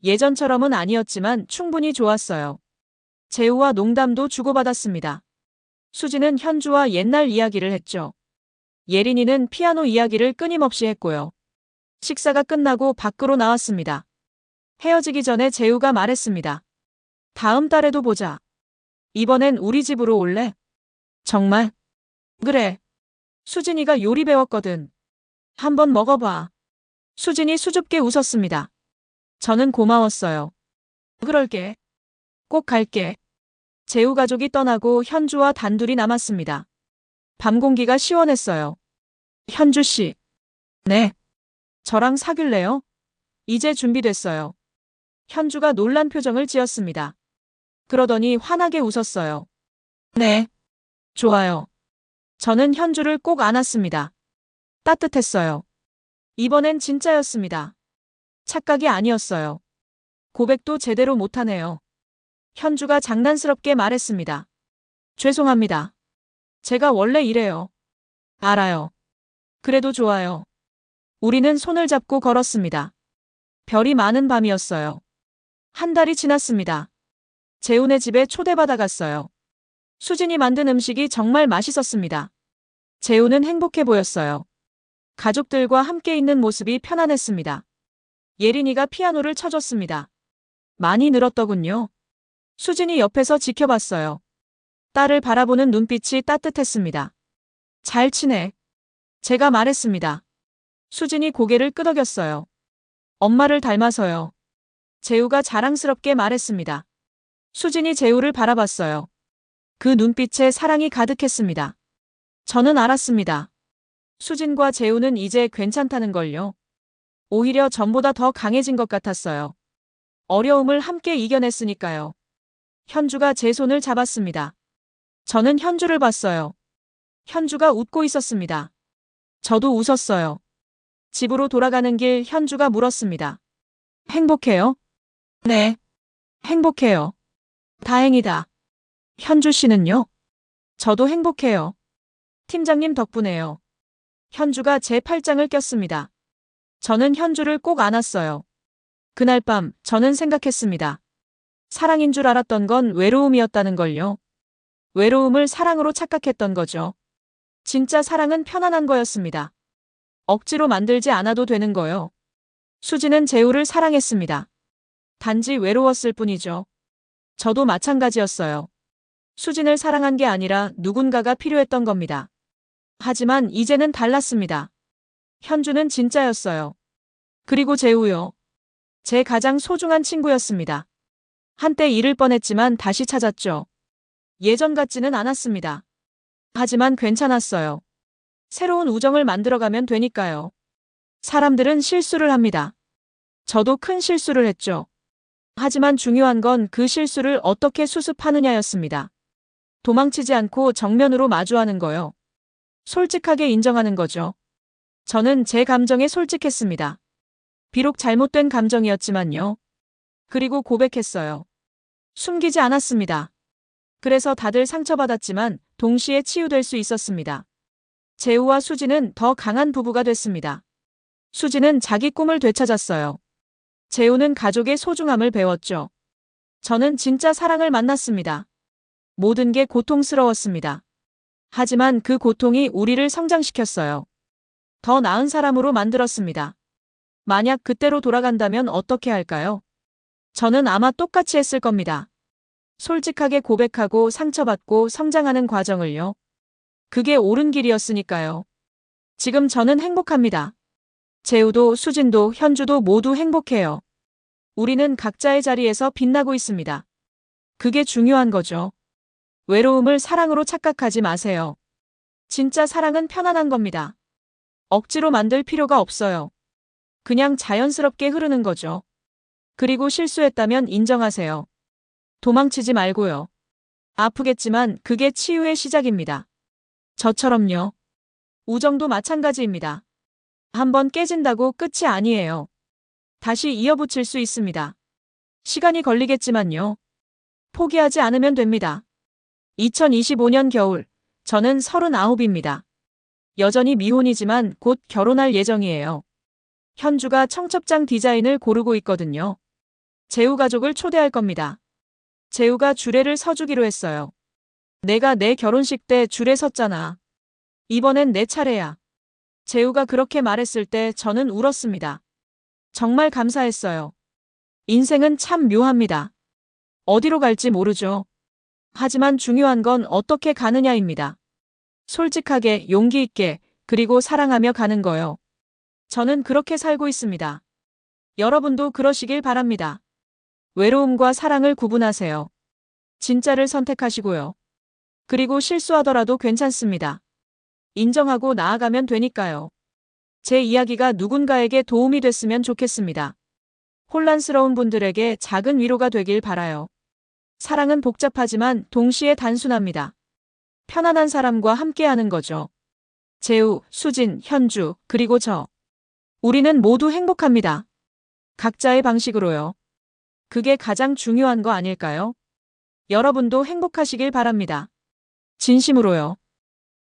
예전처럼은 아니었지만 충분히 좋았어요. 재우와 농담도 주고받았습니다. 수지는 현주와 옛날 이야기를 했죠. 예린이는 피아노 이야기를 끊임없이 했고요. 식사가 끝나고 밖으로 나왔습니다. 헤어지기 전에 재우가 말했습니다. 다음 달에도 보자. 이번엔 우리 집으로 올래? 정말? 그래. 수진이가 요리 배웠거든. 한번 먹어봐. 수진이 수줍게 웃었습니다. 저는 고마웠어요. 그럴게. 꼭 갈게. 재우 가족이 떠나고 현주와 단둘이 남았습니다. 밤 공기가 시원했어요. 현주 씨. 네. 저랑 사귈래요? 이제 준비됐어요. 현주가 놀란 표정을 지었습니다. 그러더니 환하게 웃었어요. 네. 좋아요. 저는 현주를 꼭 안았습니다. 따뜻했어요. 이번엔 진짜였습니다. 착각이 아니었어요. 고백도 제대로 못하네요. 현주가 장난스럽게 말했습니다. 죄송합니다. 제가 원래 이래요. 알아요. 그래도 좋아요. 우리는 손을 잡고 걸었습니다. 별이 많은 밤이었어요. 한 달이 지났습니다. 재훈의 집에 초대받아 갔어요. 수진이 만든 음식이 정말 맛있었습니다. 재훈은 행복해 보였어요. 가족들과 함께 있는 모습이 편안했습니다. 예린이가 피아노를 쳐줬습니다. 많이 늘었더군요. 수진이 옆에서 지켜봤어요. 딸을 바라보는 눈빛이 따뜻했습니다. 잘 치네. 제가 말했습니다. 수진이 고개를 끄덕였어요. 엄마를 닮아서요. 재우가 자랑스럽게 말했습니다. 수진이 재우를 바라봤어요. 그 눈빛에 사랑이 가득했습니다. 저는 알았습니다. 수진과 재우는 이제 괜찮다는 걸요. 오히려 전보다 더 강해진 것 같았어요. 어려움을 함께 이겨냈으니까요. 현주가 제 손을 잡았습니다. 저는 현주를 봤어요. 현주가 웃고 있었습니다. 저도 웃었어요. 집으로 돌아가는 길 현주가 물었습니다. 행복해요? 네. 행복해요. 다행이다. 현주 씨는요? 저도 행복해요. 팀장님 덕분에요. 현주가 제 팔짱을 꼈습니다. 저는 현주를 꼭 안았어요. 그날 밤 저는 생각했습니다. 사랑인 줄 알았던 건 외로움이었다는 걸요. 외로움을 사랑으로 착각했던 거죠. 진짜 사랑은 편안한 거였습니다. 억지로 만들지 않아도 되는 거요. 수진은 재우를 사랑했습니다. 단지 외로웠을 뿐이죠. 저도 마찬가지였어요. 수진을 사랑한 게 아니라 누군가가 필요했던 겁니다. 하지만 이제는 달랐습니다. 현주는 진짜였어요. 그리고 재우요. 제 가장 소중한 친구였습니다. 한때 잃을 뻔했지만 다시 찾았죠. 예전 같지는 않았습니다. 하지만 괜찮았어요. 새로운 우정을 만들어가면 되니까요. 사람들은 실수를 합니다. 저도 큰 실수를 했죠. 하지만 중요한 건 그 실수를 어떻게 수습하느냐였습니다. 도망치지 않고 정면으로 마주하는 거요. 솔직하게 인정하는 거죠. 저는 제 감정에 솔직했습니다. 비록 잘못된 감정이었지만요. 그리고 고백했어요. 숨기지 않았습니다. 그래서 다들 상처받았지만 동시에 치유될 수 있었습니다. 재우와 수지는 더 강한 부부가 됐습니다. 수지는 자기 꿈을 되찾았어요. 재우는 가족의 소중함을 배웠죠. 저는 진짜 사랑을 만났습니다. 모든 게 고통스러웠습니다. 하지만 그 고통이 우리를 성장시켰어요. 더 나은 사람으로 만들었습니다. 만약 그때로 돌아간다면 어떻게 할까요? 저는 아마 똑같이 했을 겁니다. 솔직하게 고백하고 상처받고 성장하는 과정을요. 그게 옳은 길이었으니까요. 지금 저는 행복합니다. 재우도 수진도 현주도 모두 행복해요. 우리는 각자의 자리에서 빛나고 있습니다. 그게 중요한 거죠. 외로움을 사랑으로 착각하지 마세요. 진짜 사랑은 편안한 겁니다. 억지로 만들 필요가 없어요. 그냥 자연스럽게 흐르는 거죠. 그리고 실수했다면 인정하세요. 도망치지 말고요. 아프겠지만 그게 치유의 시작입니다. 저처럼요. 우정도 마찬가지입니다. 한번 깨진다고 끝이 아니에요. 다시 이어붙일 수 있습니다. 시간이 걸리겠지만요. 포기하지 않으면 됩니다. 2025년 겨울, 저는 39입니다. 여전히 미혼이지만 곧 결혼할 예정이에요. 현주가 청첩장 디자인을 고르고 있거든요. 재우 가족을 초대할 겁니다. 재우가 주례를 서주기로 했어요. 내가 내 결혼식 때 주례 섰잖아. 이번엔 내 차례야. 재우가 그렇게 말했을 때 저는 울었습니다. 정말 감사했어요. 인생은 참 묘합니다. 어디로 갈지 모르죠. 하지만 중요한 건 어떻게 가느냐입니다. 솔직하게, 용기 있게, 그리고 사랑하며 가는 거요. 저는 그렇게 살고 있습니다. 여러분도 그러시길 바랍니다. 외로움과 사랑을 구분하세요. 진짜를 선택하시고요. 그리고 실수하더라도 괜찮습니다. 인정하고 나아가면 되니까요. 제 이야기가 누군가에게 도움이 됐으면 좋겠습니다. 혼란스러운 분들에게 작은 위로가 되길 바라요. 사랑은 복잡하지만 동시에 단순합니다. 편안한 사람과 함께하는 거죠. 재우, 수진, 현주, 그리고 저. 우리는 모두 행복합니다. 각자의 방식으로요. 그게 가장 중요한 거 아닐까요? 여러분도 행복하시길 바랍니다. 진심으로요.